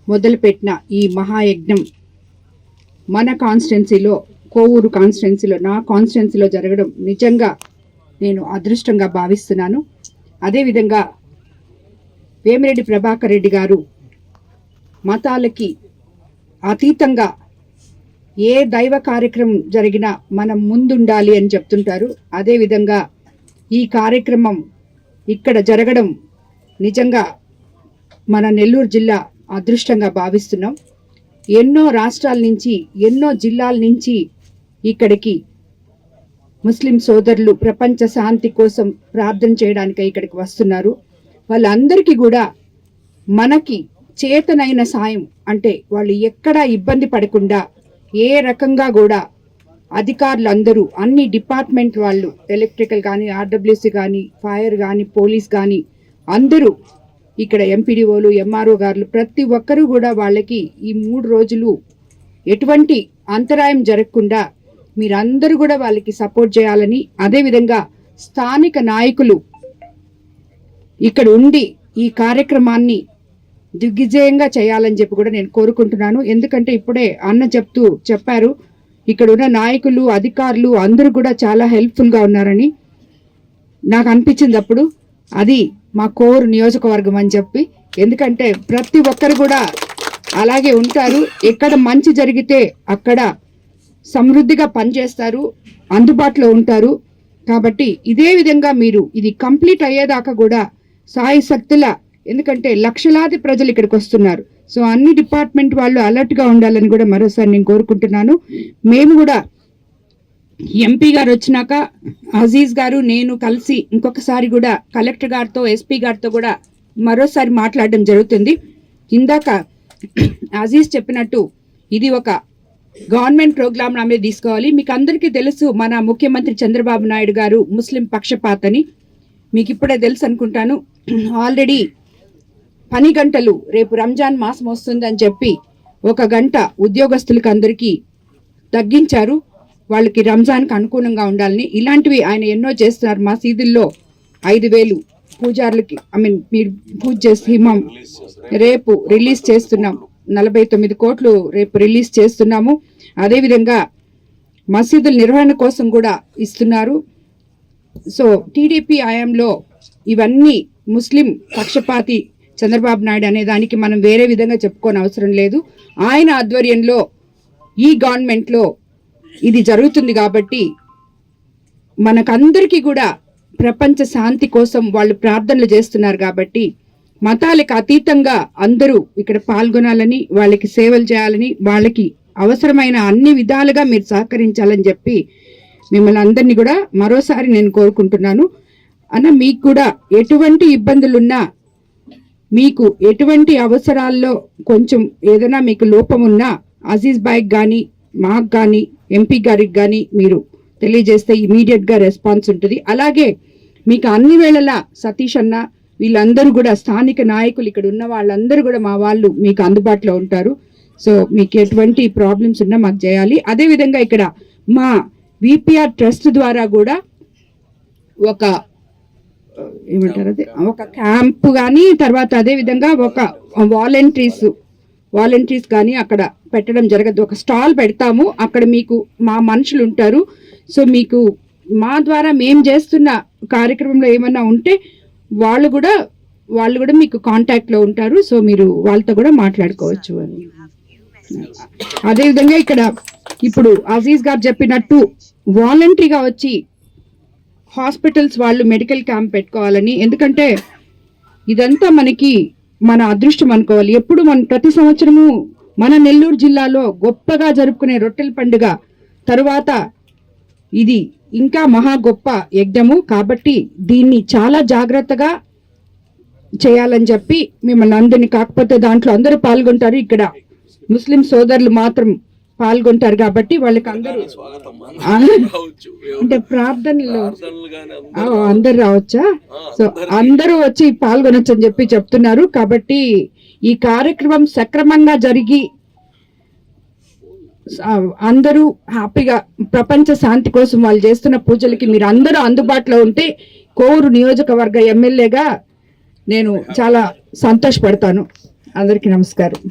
మొదలుపెట్టిన ఈ మహాయజ్ఞం మన కాన్స్టిట్యున్సీలో, కోవూరు కాన్స్టిట్యున్సీలో, నా కాన్స్టిట్యున్సీలో జరగడం నిజంగా నేను అదృష్టంగా భావిస్తున్నాను. అదేవిధంగా వేమిరెడ్డి ప్రభాకర్ రెడ్డి గారు మతాలకి అతీతంగా ఏ దైవ కార్యక్రమం జరిగినా మనం ముందుండాలి అని చెప్తుంటారు. అదేవిధంగా ఈ కార్యక్రమం ఇక్కడ జరగడం నిజంగా మన నెల్లూరు జిల్లా అదృష్టంగా భావిస్తున్నాం. ఎన్నో రాష్ట్రాల నుంచి, ఎన్నో జిల్లాల నుంచి ఇక్కడికి ముస్లిం సోదరులు ప్రపంచ శాంతి కోసం ప్రార్థన చేయడానికి ఇక్కడికి వస్తున్నారు. వాళ్ళందరికీ కూడా మనకి చేతనైన సాయం, అంటే వాళ్ళు ఎక్కడా ఇబ్బంది పడకుండా ఏ రకంగా కూడా అధికారులు అందరూ, అన్ని డిపార్ట్మెంట్ వాళ్ళు, ఎలక్ట్రికల్ కానీ, ఆర్డబ్ల్యూసీ కానీ, ఫైర్ కానీ, పోలీస్ కానీ, అందరూ ఇక్కడ ఎంపీడీఓలు, ఎంఆర్ఓ గారులు ప్రతి ఒక్కరూ కూడా వాళ్ళకి ఈ 3 రోజులు ఎటువంటి అంతరాయం జరగకుండా మీరందరూ కూడా వాళ్ళకి సపోర్ట్ చేయాలని, అదేవిధంగా స్థానిక నాయకులు ఇక్కడ ఉండి ఈ కార్యక్రమాన్ని దిగ్విజయంగా చేయాలని చెప్పి కూడా నేను కోరుకుంటున్నాను. ఎందుకంటే ఇప్పుడే అన్న చెప్పారు ఇక్కడ ఉన్న నాయకులు, అధికారులు అందరూ కూడా చాలా హెల్ప్ఫుల్గా ఉన్నారని నాకు అనిపించింది అప్పుడు. అది మా కోర్ నియోజకవర్గం అని చెప్పి, ఎందుకంటే ప్రతి ఒక్కరు కూడా అలాగే ఉంటారు. ఎక్కడ మంచి జరిగితే అక్కడ సమృద్ధిగా పనిచేస్తారు, అందుబాటులో ఉంటారు. కాబట్టి ఇదే విధంగా మీరు ఇది కంప్లీట్ అయ్యేదాకా కూడా సాయి శక్తుల, ఎందుకంటే లక్షలాది ప్రజలు ఇక్కడికి వస్తున్నారు. సో అన్ని డిపార్ట్మెంట్ వాళ్ళు అలర్ట్గా ఉండాలని కూడా మరోసారి నేను కోరుకుంటున్నాను. మేము కూడా ఎంపీ గారు వచ్చినాక అజీజ్ గారు, నేను కలిసి ఇంకొకసారి కూడా కలెక్టర్ గారితో, ఎస్పీ గారితో కూడా మరోసారి మాట్లాడడం జరుగుతుంది. ఇందాక అజీజ్ చెప్పినట్టు ఇది ఒక గవర్నమెంట్ ప్రోగ్రామ్ మీద తీసుకోవాలి. మీకు అందరికీ తెలుసు మన ముఖ్యమంత్రి చంద్రబాబు నాయుడు గారు ముస్లిం పక్షపాతని, మీకు ఇప్పుడే తెలుసు అనుకుంటాను. ఆల్రెడీ పని గంటలు రేపు రంజాన్ మాసం వస్తుందని చెప్పి 1 గంట ఉద్యోగస్తులకు అందరికీ తగ్గించారు, వాళ్ళకి రంజాన్కి అనుకూలంగా ఉండాలని. ఇలాంటివి ఆయన ఎన్నో చేస్తున్నారు. మసీదుల్లో 5,000 పూజారులకి, మీరు పూజ చేసి హిమం రేపు రిలీజ్ చేస్తున్నాం. 49 కోట్లు రేపు రిలీజ్ చేస్తున్నాము. అదేవిధంగా మసీదుల నిర్వహణ కోసం కూడా ఇస్తున్నారు. సో టీడీపీ హయాంలో ఇవన్నీ ముస్లిం పక్షపాతి చంద్రబాబు నాయుడు అనే దానికి మనం వేరే విధంగా చెప్పుకోని అవసరం లేదు. ఆయన ఆధ్వర్యంలో ఈ గవర్నమెంట్లో ఇది జరుగుతుంది. కాబట్టి మనకందరికీ కూడా ప్రపంచ శాంతి కోసం వాళ్ళు ప్రార్థనలు చేస్తున్నారు. కాబట్టి మతాలకు అతీతంగా అందరూ ఇక్కడ పాల్గొనాలని, వాళ్ళకి సేవలు చేయాలని, వాళ్ళకి అవసరమైన అన్ని విధాలుగా మీరు సహకరించాలని చెప్పి మిమ్మల్ని అందరినీ కూడా మరోసారి నేను కోరుకుంటున్నాను. అన్న, మీకు కూడా ఎటువంటి ఇబ్బందులున్నా, మీకు ఎటువంటి అవసరాల్లో కొంచెం ఏదైనా మీకు లోపం ఉన్నా అజీజ్ బాయ్కి కానీ, మాకు కానీ, ఎంపీ గారికి కానీ మీరు తెలియజేస్తే ఇమీడియట్గా రెస్పాన్స్ ఉంటుంది. అలాగే మీకు అన్ని వేళలా సతీష్ అన్న, వీళ్ళందరూ కూడా స్థానిక నాయకులు, ఇక్కడ ఉన్న వాళ్ళందరూ కూడా మా వాళ్ళు మీకు అందుబాటులో ఉంటారు. సో మీకు ఎటువంటి ప్రాబ్లమ్స్ ఉన్నా మాకు చేయాలి. అదేవిధంగా ఇక్కడ మా విపిఆర్ ట్రస్ట్ ద్వారా కూడా ఒక ఏమంటారు, అదే ఒక క్యాంపు కానీ, తర్వాత అదేవిధంగా ఒక వాలంటీర్స్ కానీ అక్కడ పెట్టడం జరగదు. ఒక స్టాల్ పెడతాము, అక్కడ మీకు మా మనుషులు ఉంటారు. సో మీకు మా ద్వారా మేము చేస్తున్న కార్యక్రమంలో ఏమన్నా ఉంటే వాళ్ళు కూడా మీకు కాంటాక్ట్లో ఉంటారు. సో మీరు వాళ్ళతో కూడా మాట్లాడుకోవచ్చు అని. అదేవిధంగా ఇక్కడ ఇప్పుడు అజీజ్ గారు చెప్పినట్టు వాలంటరీగా వచ్చి హాస్పిటల్స్ వాళ్ళు మెడికల్ క్యాంప్ పెట్టుకోవాలని, ఎందుకంటే ఇదంతా మన అదృష్టం అనుకోవాలి. ఎప్పుడు ప్రతి సంవత్సరము మన నెల్లూరు జిల్లాలో గొప్పగా జరుపుకునే రొట్టెల పండుగ తరువాత ఇది ఇంకా మహా గొప్ప యజ్ఞము. కాబట్టి దీన్ని చాలా జాగ్రత్తగా చేయాలని చెప్పి మిమ్మల్ని అందరినీ, కాకపోతే దాంట్లో అందరూ పాల్గొంటారు, ఇక్కడ ముస్లిం సోదరులు మాత్రం పాల్గొంటారు. కాబట్టి వాళ్ళకి అందరూ అంటే ప్రార్థనలో అందరు రావచ్చా? సో అందరూ వచ్చి పాల్గొనొచ్చు అని చెప్పి చెప్తున్నారు. కాబట్టి ఈ కార్యక్రమం సక్రమంగా జరిగి అందరూ హ్యాపీగా ప్రపంచ శాంతి కోసం వాళ్ళు చేస్తున్న పూజలకి మీరు అందరూ అందుబాటులో ఉంటే కోవూరు నియోజకవర్గ ఎమ్మెల్యేగా నేను చాలా సంతోషపడతాను. అందరికీ నమస్కారం.